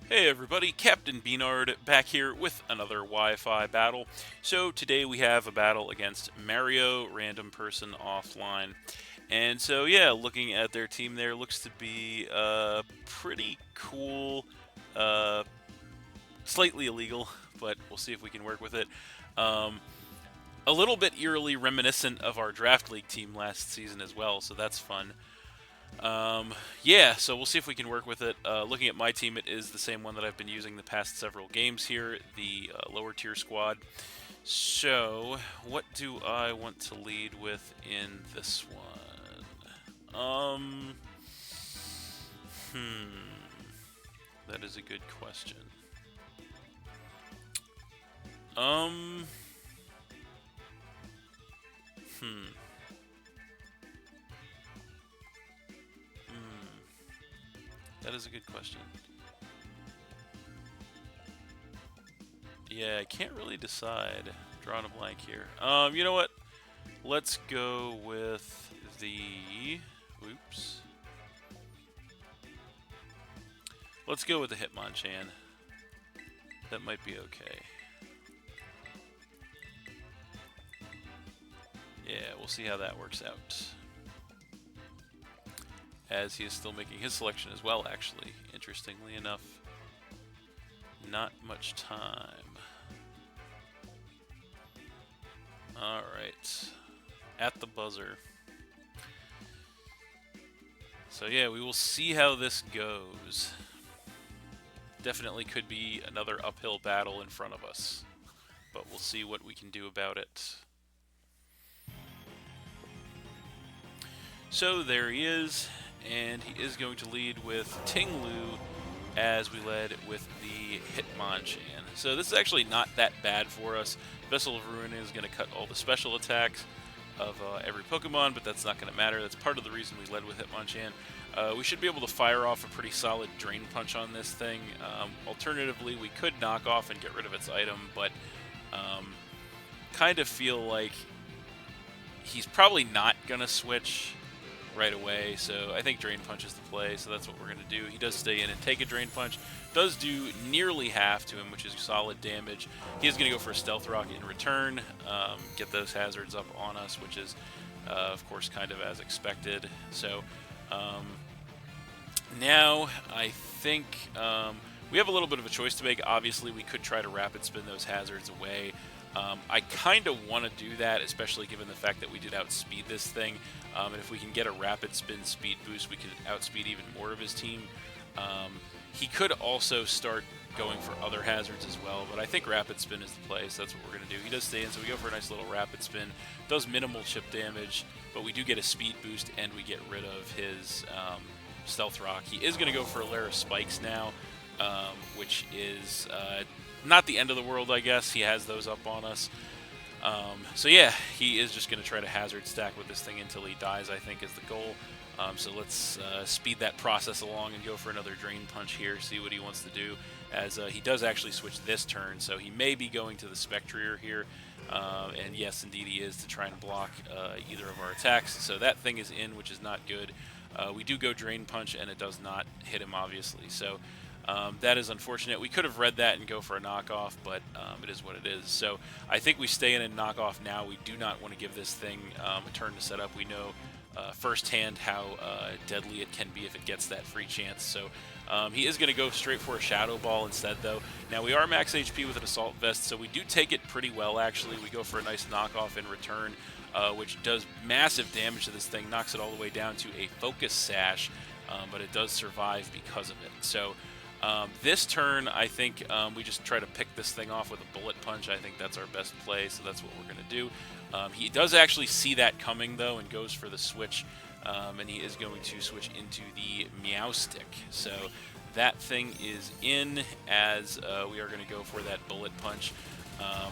Hey everybody, Captain B-Nard back here with another Wi-Fi battle. So today we have a battle against Mario, random person offline. And so yeah, looking at their team there, looks to be pretty cool, uh, slightly illegal, but we'll see if we can work with it. Um, a little bit eerily reminiscent of our Draft League team last season as well, so that's fun. Um, yeah, so we'll see if we can work with it. Looking at my team, it is the same one that I've been using the past several games here, the lower tier squad. So, what do I want to lead with in this one? That is a good question. Um, hmm, that is a good question. Yeah, I can't really decide. Drawing a blank here. You know what? Let's go with the. Oops. Let's go with the Hitmonchan. That might be okay. Yeah, we'll see how that works out. As he is still making his selection as well, actually. Interestingly enough. Not much time. Alright. At the buzzer. So yeah, we will see how this goes. Definitely could be another uphill battle in front of us. But we'll see what we can do about it. So there he is, and he is going to lead with Tinglu as we led with the Hitmonchan. So this is actually not that bad for us. Vessel of Ruin is going to cut all the special attacks of every Pokemon, but that's not going to matter. That's part of the reason we led with Hitmonchan. We should be able to fire off a pretty solid Drain Punch on this thing. Alternatively, we could knock off and get rid of its item, but kind of feel like he's probably not going to switch right away, so I think Drain Punch is the play, so that's what we're going to do. He does stay in and take a Drain Punch. Does do nearly half to him, which is solid damage. He is going to go for a Stealth Rock in return, get those hazards up on us, which is, of course, kind of as expected. So now I think we have a little bit of a choice to make. Obviously, we could try to Rapid Spin those hazards away. I kind of want to do that, especially given the fact that we did outspeed this thing. And if we can get a Rapid Spin speed boost, we could outspeed even more of his team. He could also start going for other hazards as well, but I think Rapid Spin is the play, so that's what we're going to do. He does stay in, so we go for a nice little Rapid Spin. Does minimal chip damage, but we do get a speed boost, and we get rid of his Stealth Rock. He is going to go for a Lair of Spikes now, which is not the end of the world, I guess. He has those up on us. So yeah, he is just going to try to hazard stack with this thing until he dies, I think, is the goal. So let's speed that process along and go for another Drain Punch here, see what he wants to do, as he does actually switch this turn, so he may be going to the Spectrier here. And yes, indeed he is, to try and block either of our attacks. So that thing is in, which is not good. We do go Drain Punch, and it does not hit him, obviously. So that is unfortunate. We could have read that and go for a knockoff, but it is what it is. So I think we stay in and knock off now. We do not want to give this thing a turn to set up. We know firsthand how deadly it can be if it gets that free chance. So he is going to go straight for a Shadow Ball instead, though. Now, we are max HP with an Assault Vest, so we do take it pretty well, actually. We go for a nice knockoff in return, which does massive damage to this thing, knocks it all the way down to a Focus Sash, but it does survive because of it. So this turn, I think we just try to pick this thing off with a Bullet Punch. I think that's our best play, so that's what we're going to do. He does actually see that coming, though, and goes for the switch, and he is going to switch into the Meow Stick. So that thing is in, as we are going to go for that Bullet Punch.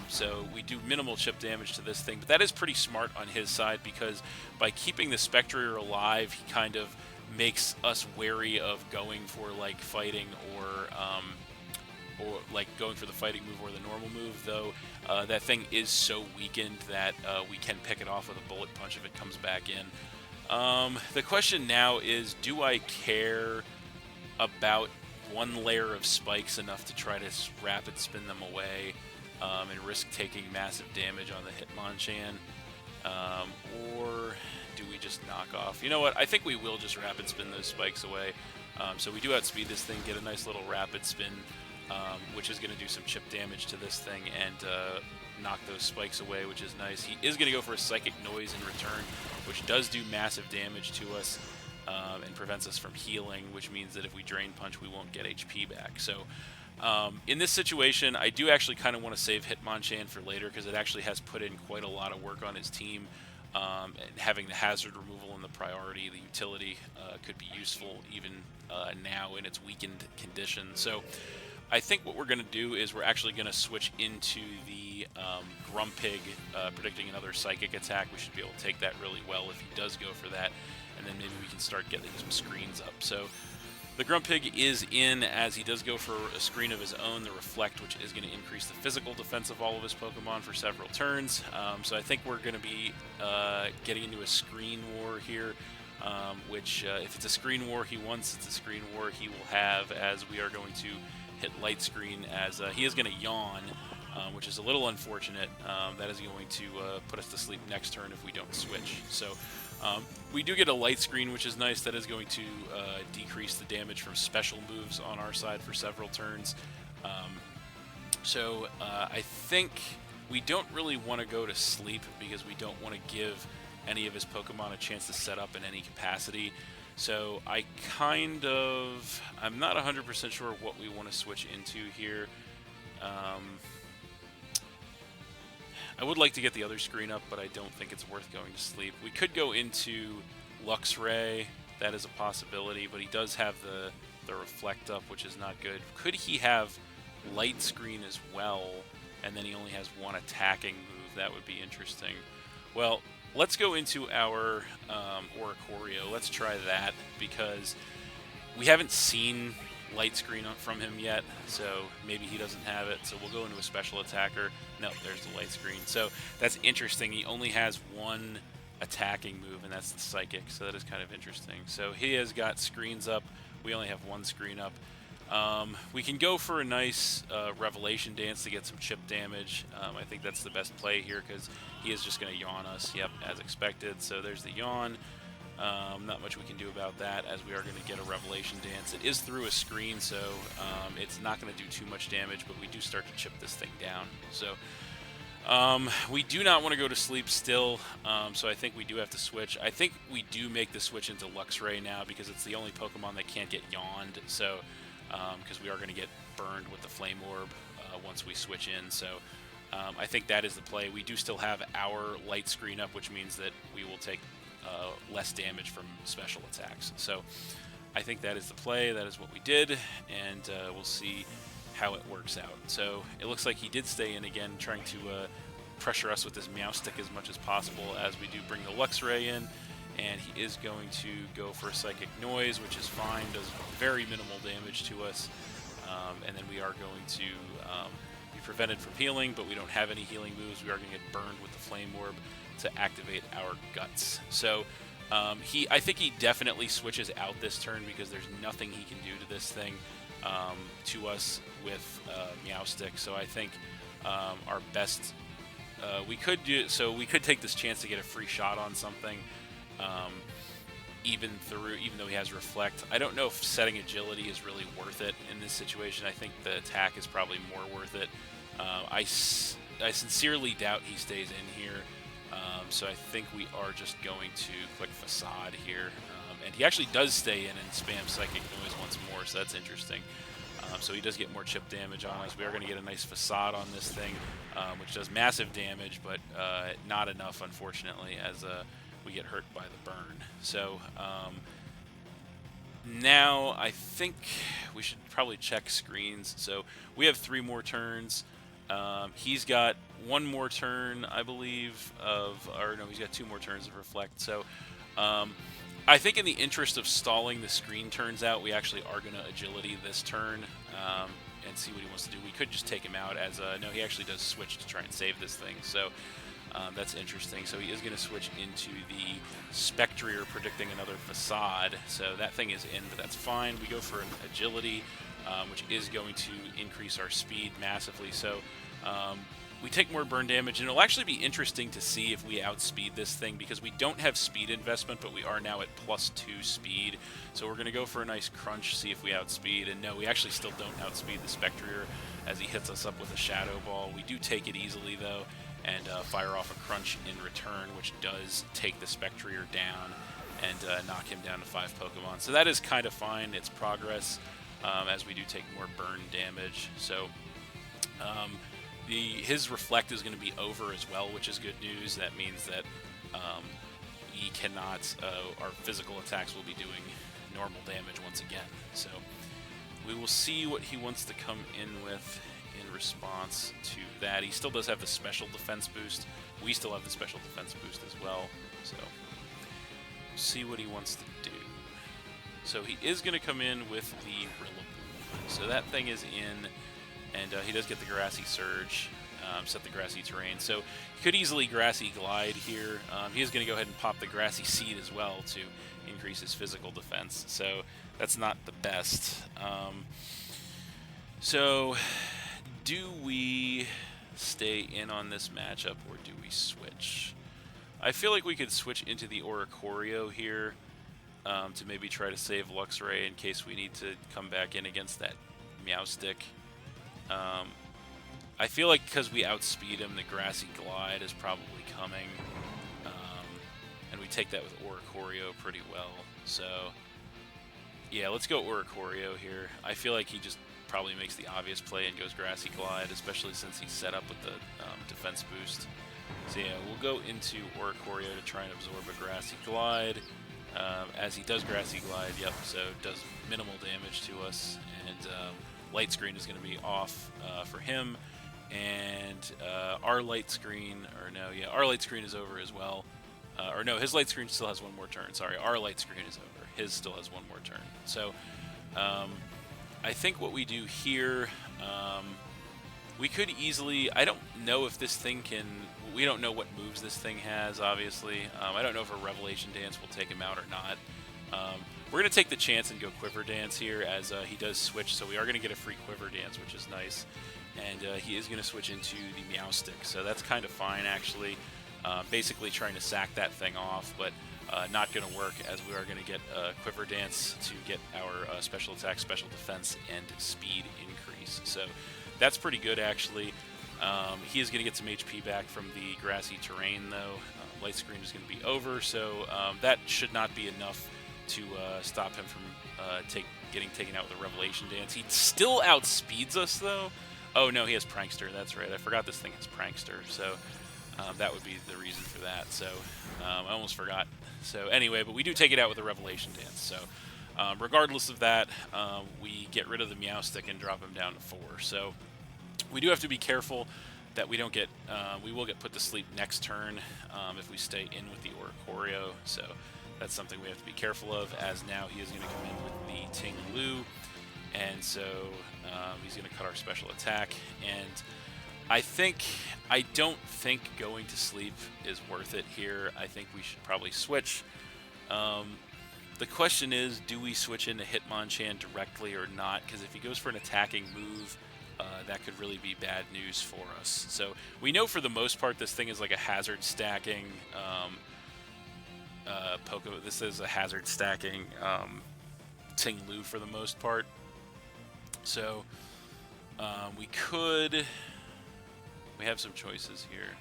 So we do minimal chip damage to this thing, but that is pretty smart on his side, because by keeping the Spectrier alive, he kind of makes us wary of going for like fighting or like going for the fighting move or the normal move, though that thing is so weakened that we can pick it off with a Bullet Punch if it comes back in. The question now is, do I care about one layer of spikes enough to try to rapid spin them away and risk taking massive damage on the Hitmonchan? Or do we just knock off? You know what? I think we will just rapid spin those spikes away. So we do outspeed this thing, get a nice little rapid spin, which is going to do some chip damage to this thing and knock those spikes away, which is nice. He is going to go for a Psychic Noise in return, which does do massive damage to us and prevents us from healing, which means that if we Drain Punch, we won't get HP back. So in this situation, I do actually kind of want to save Hitmonchan for later because it actually has put in quite a lot of work on his team. And having the hazard removal and the priority, the utility, could be useful even now in its weakened condition. So I think what we're going to do is we're actually going to switch into the Grumpig, predicting another Psychic attack. We should be able to take that really well if he does go for that, and then maybe we can start getting some screens up. So the Grumpig is in as he does go for a screen of his own, the Reflect, which is going to increase the physical defense of all of his Pokemon for several turns. So I think we're going to be getting into a screen war here, which if it's a screen war he wants, it's a screen war he will have, as we are going to hit Light Screen as he is going to yawn, which is a little unfortunate. That is going to put us to sleep next turn if we don't switch. So we do get a Light Screen, which is nice. That is going to decrease the damage from special moves on our side for several turns. So I think we don't really want to go to sleep because we don't want to give any of his Pokemon a chance to set up in any capacity. So I'm not 100% sure what we want to switch into here. I would like to get the other screen up, but I don't think it's worth going to sleep. We could go into Luxray. That is a possibility, but he does have the Reflect up, which is not good. Could he have Light Screen as well, and then he only has one attacking move? That would be interesting. Well, let's go into our Oricorio. Let's try that, because we haven't seen Light Screen from him yet, so maybe he doesn't have it. So we'll go into a special attacker. No, there's the Light Screen. So that's interesting. He only has one attacking move, and that's the Psychic, so that is kind of interesting. So he has got screens up. We only have one screen up. We can go for a nice Revelation Dance to get some chip damage. I think that's the best play here because he is just going to yawn us. Yep, as expected. So there's the yawn. Not much we can do about that, as we are going to get a Revelation Dance. It is through a screen, so it's not going to do too much damage, but we do start to chip this thing down. So we do not want to go to sleep still, so I think we do have to switch. I think we do make the switch into Luxray now because it's the only Pokemon that can't get yawned, so because we are going to get burned with the Flame Orb once we switch in. So I think that is the play. We do still have our Light Screen up, which means that we will take less damage from special attacks. So I think that is the play. That is what we did, and we'll see how it works out. So it looks like he did stay in again, trying to pressure us with this Meowstic as much as possible as we do bring the Luxray in, and he is going to go for a Psychic Noise, which is fine, does very minimal damage to us, and then we are going to be prevented from healing, but we don't have any healing moves. We are going to get burned with the Flame Orb to activate our Guts. So I think he definitely switches out this turn because there's nothing he can do to this thing, to us with Meowstic. So I think our best we could take this chance to get a free shot on something, even though he has Reflect. I don't know if setting Agility is really worth it in this situation. I think the attack is probably more worth it. I sincerely doubt he stays in here. So I think we are just going to click Facade here. And he actually does stay in and spam Psychic Noise once more, so that's interesting. So he does get more chip damage on us. We are going to get a nice Facade on this thing, which does massive damage, but not enough, unfortunately, as we get hurt by the burn. So now I think we should probably check screens. So we have 3 more turns. He's got 1 more turn, I believe, he's got 2 more turns of Reflect. So I think in the interest of stalling the screen turns out, we actually are going to Agility this turn and see what he wants to do. We could just take him out as no, he actually does switch to try and save this thing. So that's interesting. So he is going to switch into the Spectrier, predicting another Facade. So that thing is in, but that's fine. We go for an Agility. which is going to increase our speed massively. So we take more burn damage, and it'll actually be interesting to see if we outspeed this thing, because we don't have speed investment, but we are now at +2 speed. So we're going to go for a nice crunch, see if we outspeed, and no, we actually still don't outspeed the Spectrier as he hits us up with a Shadow Ball. We do take it easily, though, and fire off a crunch in return, which does take the Spectrier down and knock him down to 5 Pokemon. So that is kind of fine. It's progress, as we do take more burn damage. So his Reflect is going to be over as well, which is good news. That means that he cannot, our physical attacks will be doing normal damage once again. So we will see what he wants to come in with in response to that. He still does have the special defense boost. We still have the special defense boost as well. So see what he wants to do. So he is going to come in with the Rillaboom. So that thing is in, and he does get the Grassy Surge, set the Grassy Terrain. So he could easily Grassy Glide here. He is going to go ahead and pop the Grassy Seed as well to increase his physical defense. So that's not the best. So do we stay in on this matchup, or do we switch? I feel like we could switch into the Oricorio here to maybe try to save Luxray in case we need to come back in against that Meowstic. I feel like because we outspeed him, the Grassy Glide is probably coming, and we take that with Oricorio pretty well. So yeah, let's go Oricorio here. I feel like he just probably makes the obvious play and goes Grassy Glide, especially since he's set up with the defense boost. So yeah, we'll go into Oricorio to try and absorb a Grassy Glide. As he does Grassy Glide, yep, so it does minimal damage to us, and Light Screen is going to be off for him, and our Light Screen, or no, yeah, our Light Screen is over as well. Or no, his Light Screen still has one more turn. Sorry, our Light Screen is over. His still has one more turn. So I think what we do here, we could easily, I don't know if this thing can, we don't know what moves this thing has, obviously. I don't know if a Revelation Dance will take him out or not. We're going to take the chance and go Quiver Dance here, as he does switch, so we are going to get a free Quiver Dance, which is nice. And he is going to switch into the Meowstic, so that's kind of fine, actually. Basically trying to sack that thing off, but not going to work, as we are going to get a Quiver Dance to get our special attack, special defense, and speed increase. So that's pretty good, actually. He is going to get some HP back from the Grassy Terrain, though. Light Screen is going to be over, so that should not be enough to stop him from getting taken out with a Revelation Dance. He still outspeeds us, though. Oh, no, he has Prankster. That's right. I forgot this thing has Prankster, so that would be the reason for that. So I almost forgot. So anyway, but we do take it out with a Revelation Dance. So regardless of that, we get rid of the Meowstic and drop him down to 4. So we do have to be careful that we don't get, we will get put to sleep next turn if we stay in with the Oricorio. So that's something we have to be careful of, as now he is going to come in with the Ting Lu. And so he's going to cut our special attack. And I don't think going to sleep is worth it here. I think we should probably switch. The question is, do we switch into Hitmonchan directly or not? Because if he goes for an attacking move, that could really be bad news for us. So we know for the most part this thing is like a hazard stacking Pokemon. This is a hazard stacking Ting Lu for the most part. So we have some choices here.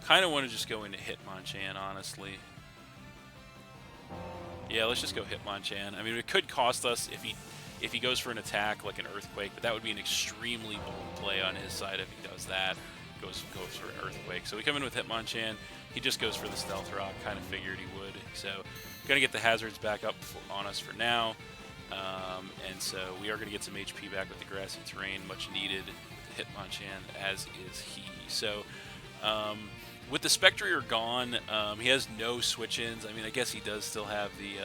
Kind of want to just go into Hitmonchan, honestly. Yeah, let's just go Hitmonchan. I mean, it could cost us if he goes for an attack like an Earthquake, but that would be an extremely bold play on his side if he does that. Goes for an Earthquake. So we come in with Hitmonchan. He just goes for the Stealth Rock. Kind of figured he would. So gonna get the hazards back up on us for now. And so we are going to get some HP back with the Grassy Terrain, much needed with the Hitmonchan, as is he. So with the Spectrier gone, he has no switch-ins. I mean, I guess he does still have the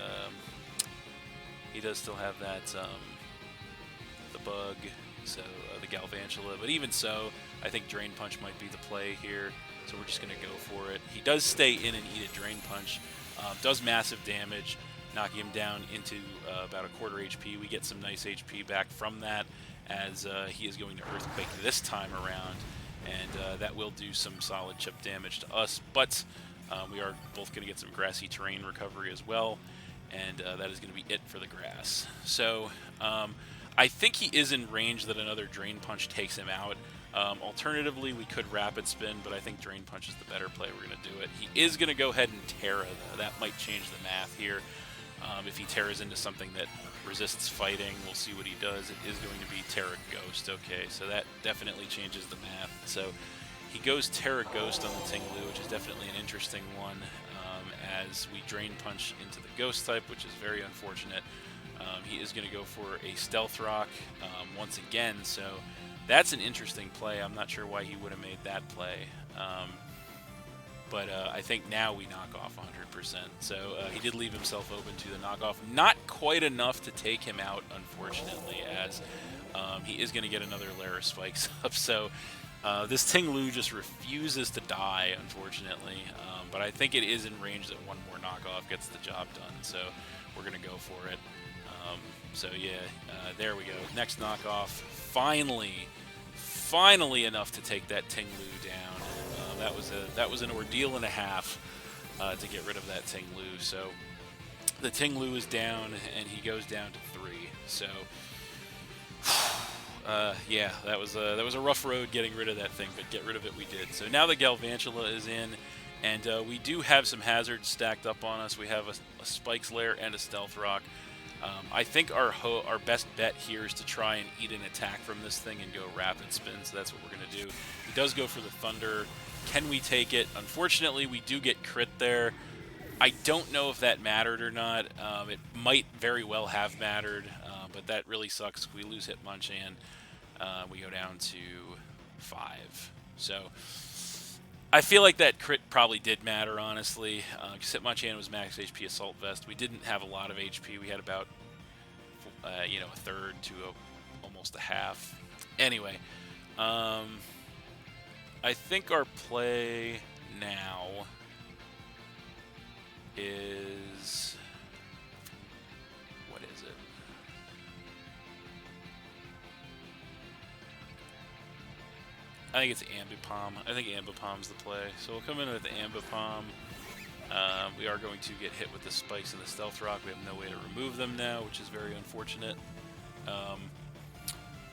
the bug, so the Galvantula. But even so, I think Drain Punch might be the play here. So we're just going to go for it. He does stay in and eat a Drain Punch. Does massive damage. knocking him down into about a quarter HP. We get some nice HP back from that, as he is going to Earthquake this time around, and that will do some solid chip damage to us, but we are both going to get some Grassy Terrain recovery as well, and that is going to be it for the grass. So I think he is in range that another Drain Punch takes him out. Alternatively, we could Rapid Spin, but I think Drain Punch is the better play. We're going to do it. He is going to go ahead and Terra, though. That might change the math here. If he Terras into something that resists fighting, we'll see what he does. It is going to be Terra Ghost. Okay, so that definitely changes the math. So he goes Terra Ghost on the Ting-Lu, which is definitely an interesting one, as we Drain Punch into the Ghost type, which is very unfortunate. He is going to go for a Stealth Rock once again, so that's an interesting play. I'm not sure why he would have made that play. But I think now we knock off 100%. So he did leave himself open to the knockoff. Not quite enough to take him out, unfortunately, as he is going to get another Lair of Spikes up. So this Ting-Lu just refuses to die, unfortunately. But I think it is in range that one more knockoff gets the job done. So we're going to go for it. So yeah, there we go. Next knockoff. Finally enough to take that Ting-Lu down. That was an ordeal and a half to get rid of that Ting-Lu. So the Ting-Lu is down, and he goes down to 3. So yeah, that was a rough road getting rid of that thing, but get rid of it we did. So now the Galvantula is in, and we do have some hazards stacked up on us. We have a Spikes Lair and a Stealth Rock. I think our best bet here is to try and eat an attack from this thing and go Rapid Spin, so that's what we're going to do. He does go for the Thunder. Can we take it? Unfortunately, we do get crit there. I don't know if that mattered or not. It might very well have mattered, but that really sucks. We lose Hitmonchan. We go down to 5. So I feel like that crit probably did matter, honestly, because Hitmonchan was max HP Assault Vest. We didn't have a lot of HP. We had about, a third to almost a half. Anyway, I think our play now is... what is it? I think it's Ambipom. I think Ambipom's the play. So we'll come in with the Ambipom. We are going to get hit with the Spikes and the Stealth Rock. We have no way to remove them now, which is very unfortunate.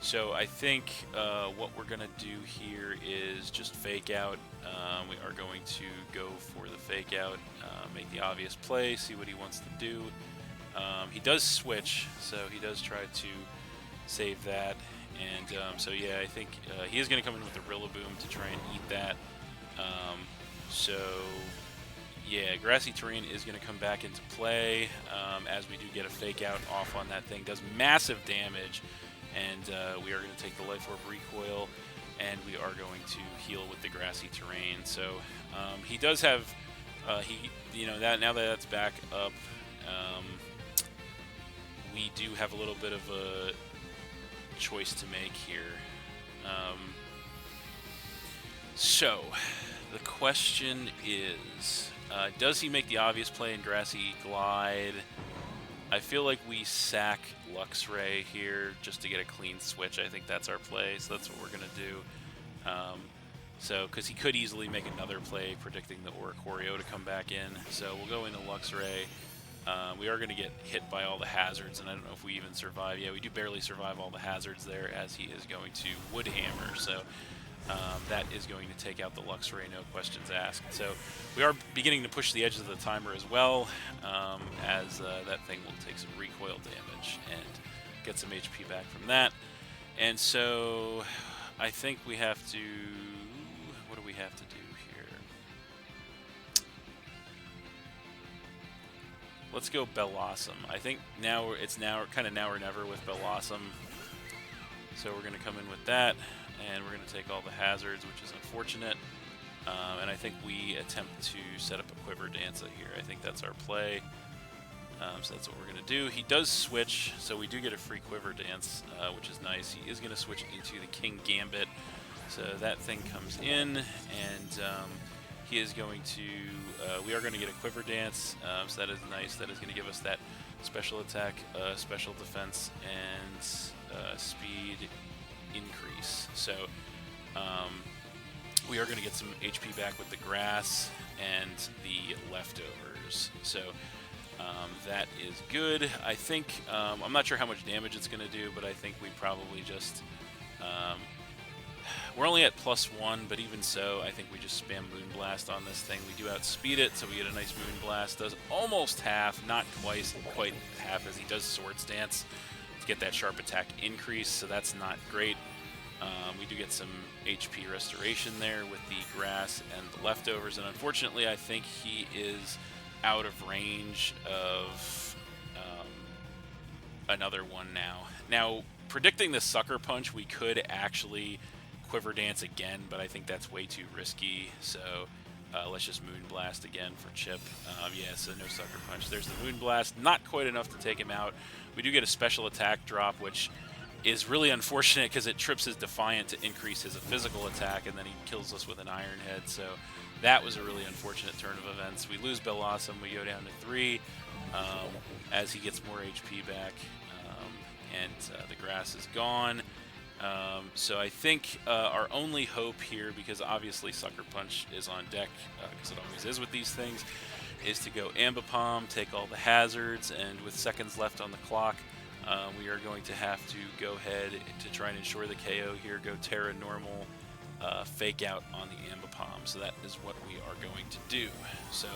So I think what we're going to do here is just Fake Out. We are going to go for the Fake Out, make the obvious play, see what he wants to do. He does switch, so he does try to save that. And so yeah, I think he is going to come in with the Rillaboom to try and eat that. So yeah, Grassy Terrain is going to come back into play as we do get a Fake Out off on that thing. Does massive damage, and we are going to take the Life Orb Recoil, and we are going to heal with the Grassy Terrain. So he does have, that now that that's back up, we do have a little bit of a choice to make here. So the question is, does he make the obvious play in Grassy Glide? I feel like we sack Luxray here just to get a clean switch. I think that's our play, so that's what we're going to do. Because he could easily make another play predicting the Oricorio to come back in. So we'll go into Luxray. We are going to get hit by all the hazards, and I don't know if we even survive. Yeah, we do barely survive all the hazards there, as he is going to Wood Hammer. So that is going to take out the Luxray, no questions asked. So we are beginning to push the edges of the timer as well, as that thing will take some recoil damage and get some HP back from that. And so I think we have to... what do we have to do here? Let's go Bellossom. I think now it's kind of now or never with Bellossom. So we're going to come in with that, and we're going to take all the hazards, which is unfortunate. And I think we attempt to set up a Quiver Dancer here. I think that's our play. So that's what we're going to do. He does switch, so we do get a free Quiver Dance, which is nice. He is going to switch into the King Gambit. So that thing comes in, and he is going to, we are going to get a Quiver Dance, so that is nice. That is going to give us that special attack, special defense, and speed increase. So we are going to get some HP back with the grass and the leftovers. So that is good. I think, I'm not sure how much damage it's going to do, but I think we probably just, we're only at +1, but even so, I think we just spam Moonblast on this thing. We do outspeed it, so we get a nice Moonblast. Does almost half, not quite half, as he does Swords Dance to get that sharp attack increase, so that's not great. We do get some HP restoration there with the grass and the leftovers, and unfortunately, I think he is out of range of another one now. Now, predicting the Sucker Punch, we could actually Quiver Dance again, but I think that's way too risky, so let's just Moonblast again for Chip. Yeah, so no Sucker Punch. There's the Moonblast, not quite enough to take him out. We do get a special attack drop, which is really unfortunate because it trips his Defiant to increase his physical attack, and then he kills us with an Iron Head, so that was a really unfortunate turn of events. We lose Bellossom, we go down to 3 as he gets more HP back, and the grass is gone. So I think our only hope here, because obviously Sucker Punch is on deck, because it always is with these things, is to go Ambipom, take all the hazards, and with seconds left on the clock, we are going to have to go ahead to try and ensure the KO here, go Terra Normal, Fake Out on the Ambipom. So that is what we are going to do. So,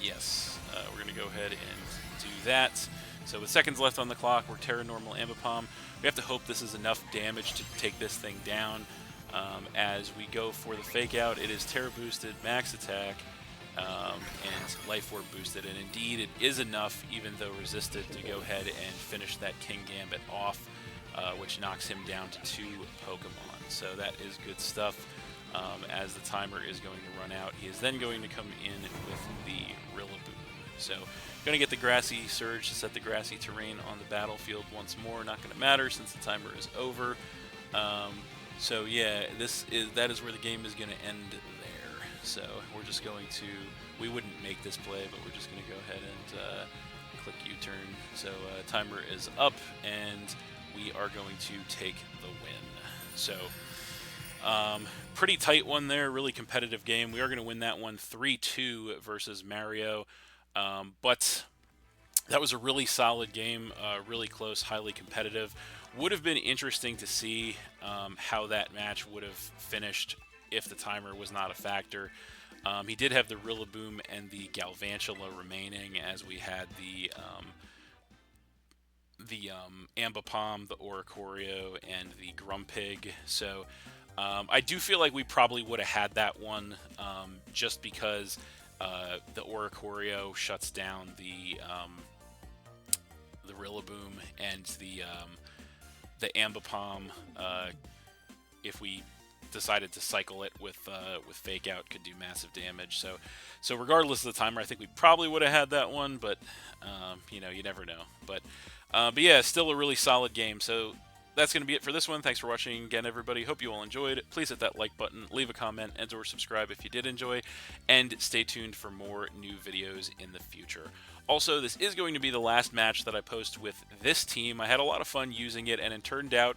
yes, we're going to go ahead and do that. So with seconds left on the clock, we're Terra Normal Ambipom. We have to hope this is enough damage to take this thing down. As we go for the Fake Out, it is Terra boosted, max attack, and Life Orb boosted, and indeed it is enough, even though resisted, to go ahead and finish that King Gambit off, which knocks him down to 2 Pokemon. So that is good stuff. As the timer is going to run out, he is then going to come in with the Rillaboom. So going to get the Grassy Surge to set the grassy terrain on the battlefield once more. Not going to matter since the timer is over. So yeah, that is where the game is going to end there. So we're just going to, we wouldn't make this play, but we're just going to go ahead and click U-turn. So timer is up, and we are going to take the win. So pretty tight one there, really competitive game. We are going to win that one 3-2 versus Mario. But that was a really solid game, really close, highly competitive. Would have been interesting to see how that match would have finished if the timer was not a factor. He did have the Rillaboom and the Galvantula remaining, as we had the Ambipom, the Oricorio, and the Grumpig. So I do feel like we probably would have had that one, just because the Oricorio shuts down the Rillaboom, and the Ambipom, if we decided to cycle it with Fake Out, could do massive damage. So regardless of the timer, I think we probably would have had that one, but you know, you never know. But yeah, still a really solid game. So that's going to be it for this one. Thanks for watching again, everybody. Hope you all enjoyed. Please hit that like button, leave a comment, and or subscribe if you did enjoy, and stay tuned for more new videos in the future. Also, this is going to be the last match that I post with this team. I had a lot of fun using it, and it turned out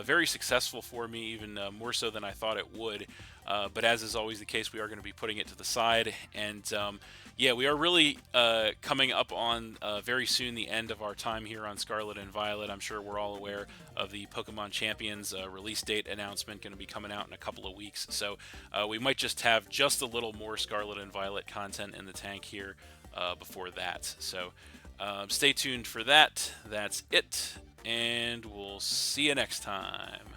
very successful for me, even more so than I thought it would. But as is always the case, we are going to be putting it to the side. And yeah, we are really coming up on very soon the end of our time here on Scarlet and Violet. I'm sure we're all aware of the Pokemon Champions release date announcement going to be coming out in a couple of weeks. So we might just have just a little more Scarlet and Violet content in the tank here before that. So stay tuned for that. That's it, and we'll see you next time.